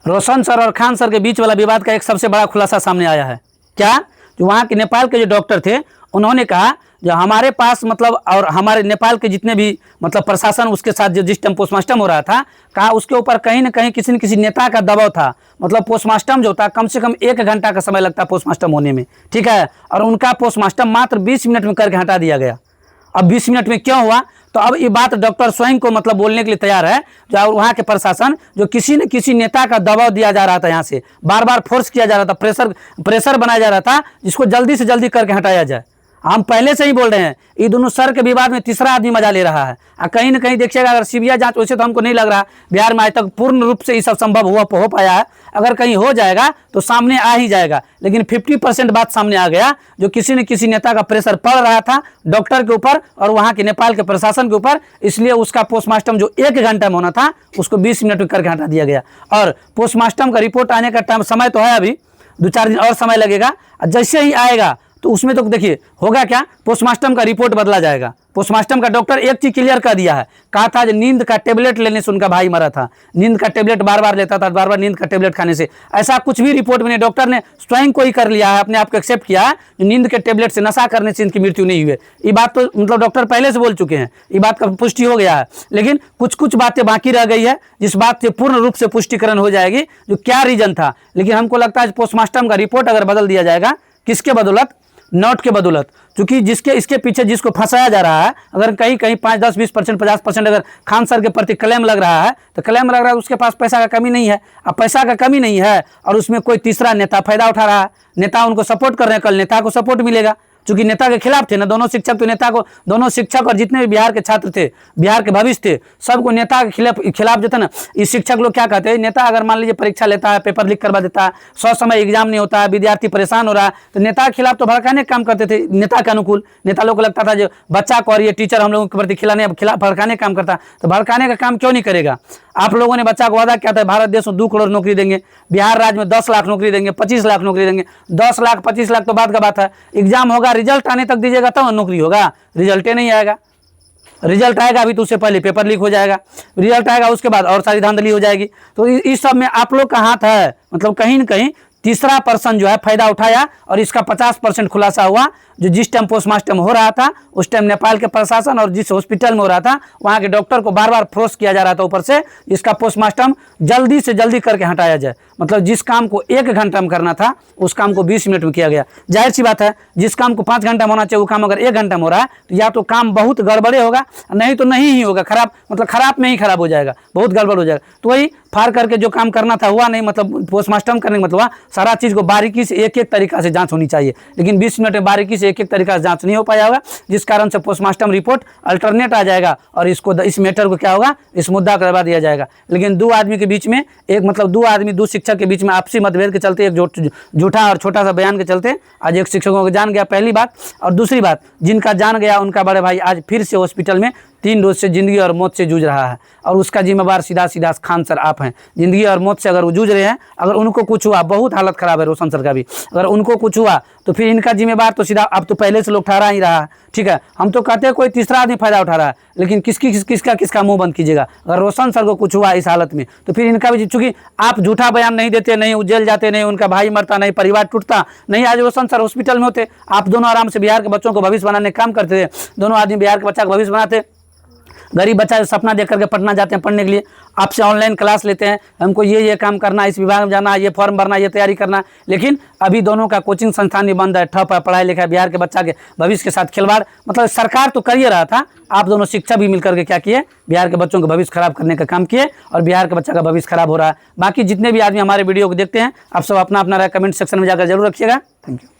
रोशन sir और Khan sir के बीच वाला विवाद का एक सबसे बड़ा खुलासा सामने आया है। क्या? जो वहाँ के नेपाल के जो डॉक्टर थे उन्होंने कहा जो हमारे पास मतलब और हमारे नेपाल के जितने भी मतलब प्रशासन उसके साथ जो जिस टाइम पोस्टमार्टम हो रहा था, कहा उसके ऊपर कहीं ना कहीं किसी न किसी नेता का दबाव था। मतलब पोस्टमार्टम जो था कम से कम 1 घंटा का समय लगता पोस्टमार्टम होने में, ठीक है, और उनका पोस्टमार्टम मात्र 20 मिनट में करके हटा दिया गया। अब 20 मिनट में क्यों हुआ? तो अब ये बात डॉक्टर स्वयं को मतलब बोलने के लिए तैयार है। जो वहाँ के प्रशासन जो किसी न किसी नेता का दबाव दिया जा रहा था, यहाँ से बार बार फोर्स किया जा रहा था, प्रेशर बनाया जा रहा था जिसको जल्दी से जल्दी करके हटाया जाए। हम पहले से ही बोल रहे हैं ये दोनों सर के विवाद में तीसरा आदमी मजा ले रहा है। कहीं ना कहीं देखिएगा अगर सीबीआई जांच, वैसे तो हमको नहीं लग रहा बिहार में आज तक पूर्ण रूप से ये सब संभव हो पाया है। अगर कहीं हो जाएगा तो सामने आ ही जाएगा, लेकिन 50% बात सामने आ गया जो किसी न किसी नेता का प्रेशर पड़ रहा था डॉक्टर के ऊपर और वहाँ के नेपाल के प्रशासन के ऊपर, इसलिए उसका पोस्टमार्टम जो 1 घंटा में होना था उसको 20 मिनट में करके हटा दिया गया। और पोस्टमार्टम का रिपोर्ट आने का समय तो है, अभी 2-4 दिन और समय लगेगा। जैसे ही आएगा तो उसमें तो देखिए होगा क्या, पोस्टमार्टम का रिपोर्ट बदला जाएगा। पोस्टमार्टम का डॉक्टर एक चीज क्लियर कर दिया है, कहा था जो नींद का टेबलेट लेने से उनका भाई मरा था। नींद का टेबलेट बार बार लेता था, बार बार नींद का टेबलेट खाने से। ऐसा कुछ भी रिपोर्ट में डॉक्टर ने स्वयं को ही कर लिया है, अपने आप को एक्सेप्ट किया है नींद के टेबलेट से नशा करने से इनकी मृत्यु नहीं हुई। ये बात तो मतलब डॉक्टर पहले से बोल चुके हैं, ये बात का पुष्टि हो गया है। लेकिन कुछ कुछ बातें बाकी रह गई है जिस बात से पूर्ण रूप से पुष्टिकरण हो जाएगी जो क्या रीजन था। लेकिन हमको लगता है पोस्टमार्टम का रिपोर्ट अगर बदल दिया जाएगा, किसके बदौलत? नोट के बदौलत। क्योंकि जिसके इसके पीछे जिसको फंसाया जा रहा है, अगर कहीं कहीं 5, 10, 20%, 50% अगर खान सर के प्रति क्लेम लग रहा है तो क्लेम लग रहा है उसके पास पैसा का कमी नहीं है। अब पैसा का कमी नहीं है और उसमें कोई तीसरा नेता फायदा उठा रहा है, नेता उनको सपोर्ट कर रहे हैं, कल नेता को सपोर्ट मिलेगा। चूंकि नेता के खिलाफ थे ना दोनों शिक्षक, तो नेता को दोनों शिक्षक और जितने भी बिहार के छात्र थे, बिहार के भविष्य थे, सबको नेता के खिलाफ जो था ना, इस शिक्षक लोग क्या कहते हैं, नेता अगर मान लीजिए परीक्षा लेता है, पेपर लीक करवा देता है, 100 समय एग्जाम नहीं होता है, विद्यार्थी परेशान हो रहा है, तो नेता के खिलाफ तो भड़काने का काम करते थे, नेता के अनुकूल। नेता लोग को लगता था जो बच्चा को और ये टीचर हम लोगों के प्रति खिलाफ भड़काने का काम करता, तो भड़काने का काम क्यों नहीं करेगा? आप लोगों ने बच्चा को वादा किया था भारत देश में 2 करोड़ नौकरी देंगे, बिहार राज्य में 10 लाख नौकरी देंगे, 25 लाख नौकरी देंगे। 10 लाख 25 लाख तो बात का बात है, एग्जाम होगा, रिजल्ट आने तक दीजिएगा तब नौकरी होगा। रिजल्ट नहीं आएगा, रिजल्ट आएगा अभी तो उससे पहले पेपर लीक हो जाएगा, रिजल्ट आएगा उसके बाद और सारी धांधली हो जाएगी। तो इस सब में आप लोग का हाथ है। मतलब कहीं न कहीं तीसरा पर्सन जो है फायदा उठाया और इसका 50% खुलासा हुआ। जो जिस टाइम पोस्टमार्टम हो रहा था उस टाइम नेपाल के प्रशासन और जिस हॉस्पिटल में हो रहा था वहाँ के डॉक्टर को बार बार फोर्स किया जा रहा था ऊपर से, इसका पोस्टमार्टम जल्दी से जल्दी करके हटाया जाए। मतलब जिस काम को 1 घंटा में करना था उस काम को 20 मिनट में किया गया। जाहिर सी बात है जिस काम को 5 घंटा में होना चाहिए वो काम अगर 1 घंटा में हो रहा है तो या तो काम बहुत गड़बड़े होगा, नहीं तो नहीं ही होगा, खराब मतलब खराब में ही खराब हो जाएगा, बहुत गड़बड़ हो जाएगा। तो वही फाड़ करके जो काम करना था हुआ नहीं। मतलब पोस्टमार्टम करने का मतलब सारा चीज़ को बारीकी से एक एक तरीका से जांच होनी चाहिए, लेकिन 20 मिनट में बारीकी से एक एक तरीका से जांच नहीं हो पाया होगा, जिस कारण से पोस्टमार्टम रिपोर्ट अल्टरनेट आ जाएगा और इसको इस मैटर को क्या होगा, इस मुद्दा करवा दिया जाएगा। लेकिन 2 आदमी के बीच में एक मतलब 2 आदमी 2 शिक्षक के बीच में आपसी मतभेद के चलते एक झूठा और छोटा सा बयान के चलते आज एक शिक्षकों को जान गया, पहली बात। और दूसरी बात, जिनका जान गया उनका बड़े भाई आज फिर से हॉस्पिटल में 3 रोज से जिंदगी और मौत से जूझ रहा है और उसका जिम्मेवार सीधा सीधा खान सर आप हैं। जिंदगी और मौत से अगर वो जूझ रहे हैं, अगर उनको कुछ हुआ, बहुत हालत खराब है रोशन सर का भी, अगर उनको कुछ हुआ तो फिर इनका जिम्मेवार तो सीधा अब तो पहले से लोग ठहरा ही रहा है। ठीक है, हम तो कहते हैं कोई तीसरा आदमी फायदा उठा रहा है, लेकिन किसका मुंह बंद कीजिएगा। अगर रोशन सर को कुछ हुआ इस हालत में तो फिर इनका भी, चूंकि आप झूठा बयान नहीं देते, नहीं जेल जाते, नहीं उनका भाई मरता, नहीं परिवार टूटता, नहीं आज रोशन सर हॉस्पिटल में होते, आप दोनों आराम से बिहार के बच्चों को भविष्य बनाने का काम करते थे। दोनों आदमी बिहार के बच्चा का भविष्य बनाते। गरीब बच्चा सपना देख करके पढ़ना जाते हैं, पढ़ने के लिए आपसे ऑनलाइन क्लास लेते हैं, हमको ये काम करना, इस विभाग में जाना, ये फॉर्म भरना, ये तैयारी करना। लेकिन अभी दोनों का कोचिंग संस्थान भी बंद है, ठप है, पढ़ाई लिखाई, बिहार के बच्चा के भविष्य के साथ खिलवाड़। मतलब सरकार तो कर ही रहा था, आप दोनों शिक्षक भी मिलकर के क्या किए, बिहार के बच्चों का भविष्य खराब करने का काम किए और बिहार के बच्चा का भविष्य खराब हो रहा है। बाकी जितने भी आदमी हमारे वीडियो को देखते हैं, आप सब अपना अपना राय कमेंट सेक्शन में जाकर जरूर रखिएगा। Thank you.